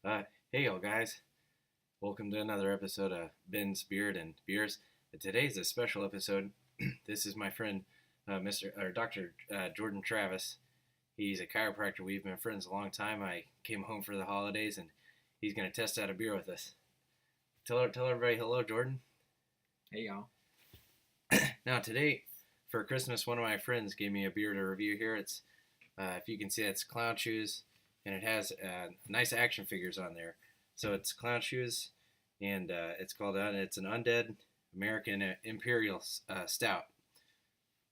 Hey, y'all guys. Welcome to another episode of Ben's Beard and Beers. Today's a special episode. This is my friend, Dr. Jordan Travis. He's a chiropractor. We've been friends a long time. I came home for the holidays, and he's going to test out a beer with us. Tell everybody hello, Jordan. Hey, y'all. Now, today, for Christmas, one of my friends gave me a beer to review here. It's, if you can see, it's Clown Shoes, and it has nice action figures on there. So it's Clown Shoes, and it's an Undead American Imperial Stout.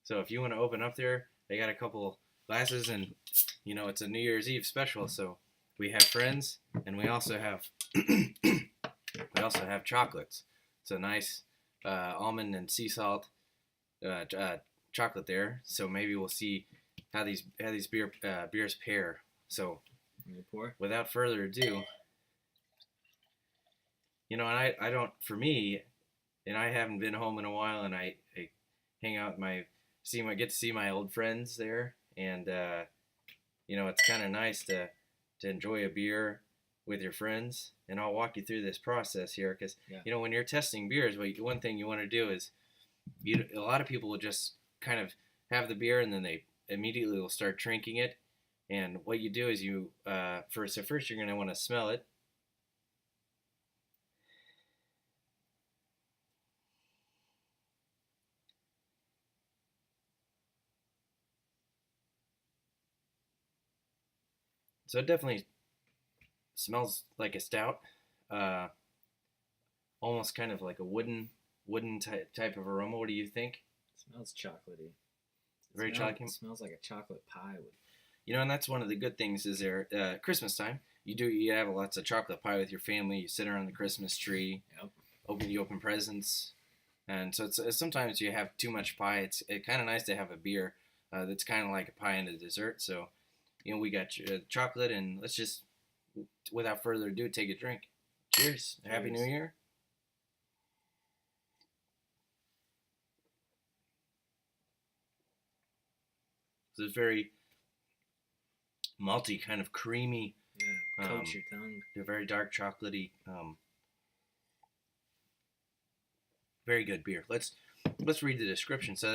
So if you want to open up there, they got a couple glasses, and it's a New Year's Eve special. So we have friends, and we also have chocolates. So nice almond and sea salt chocolate there. So maybe we'll see how these beers pair. So without further ado. And I don't, for me, and I haven't been home in a while, and I hang out get to see my old friends there, and it's kind of nice to enjoy a beer with your friends, and I'll walk you through this process here, because when you're testing beers, one thing you want to do is, a lot of people will just kind of have the beer, and then they immediately will start drinking it, and what you do is first you're going to want to smell it. So it definitely smells like a stout, almost kind of like a wooden type of aroma. What do you think? It smells chocolatey. Very chocolatey. It smells like a chocolate pie. And that's one of the good things is there. Christmas time, you have lots of chocolate pie with your family. You sit around the Christmas tree. Yep. You open presents, and so it's sometimes you have too much pie. It's kind of nice to have a beer that's kind of like a pie and a dessert. So. We got chocolate, and let's just, without further ado, take a drink. Cheers. Happy New Year. So it's very malty, kind of creamy. Yeah, coats your tongue. They're very dark chocolatey. Very good beer. Let's read the description. So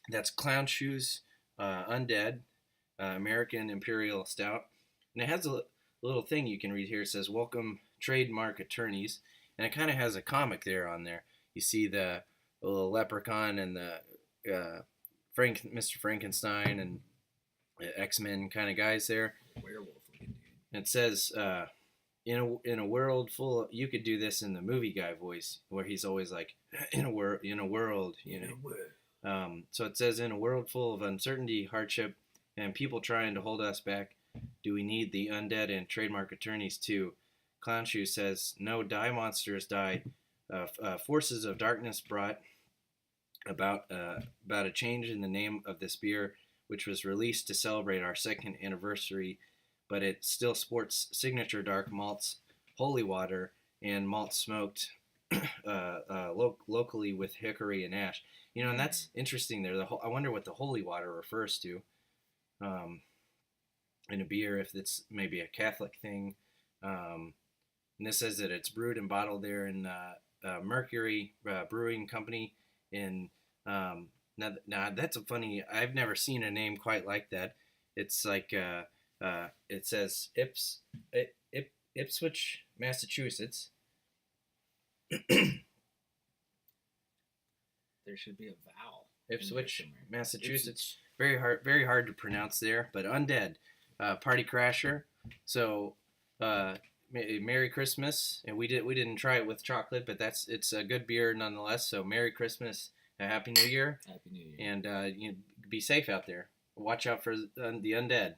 that's Clown Shoes, Undead. American Imperial Stout, and it has a little thing you can read here. It says, "Welcome trademark attorneys," and it kind of has a comic there on there. You see the little leprechaun and the Mr. Frankenstein and X-Men kind of guys there. Werewolf looking dude. And it says, in a world full of, you could do this in the movie guy voice, where he's always like, in a world, So it says, in a world full of uncertainty, hardship, and people trying to hold us back, do we need the undead and trademark attorneys too? Clown Shoe says, no, die monsters die. Forces of darkness brought about a change in the name of this beer, which was released to celebrate our second anniversary, but it still sports signature dark malts, holy water, and malt smoked locally with hickory and ash. And that's interesting there. I wonder what the holy water refers to. In a beer, if it's maybe a Catholic thing. And this says that it's brewed and bottled there in Mercury Brewing Company. Now that's a funny. I've never seen a name quite like that. It's like it says Ipswich, Massachusetts. There should be a vowel. Ipswich, Massachusetts. Very hard to pronounce there, but Undead, Party Crasher. So, Merry Christmas, and we didn't try it with chocolate, but it's a good beer nonetheless. So Merry Christmas, Happy New Year, Happy New Year, and be safe out there. Watch out for the Undead.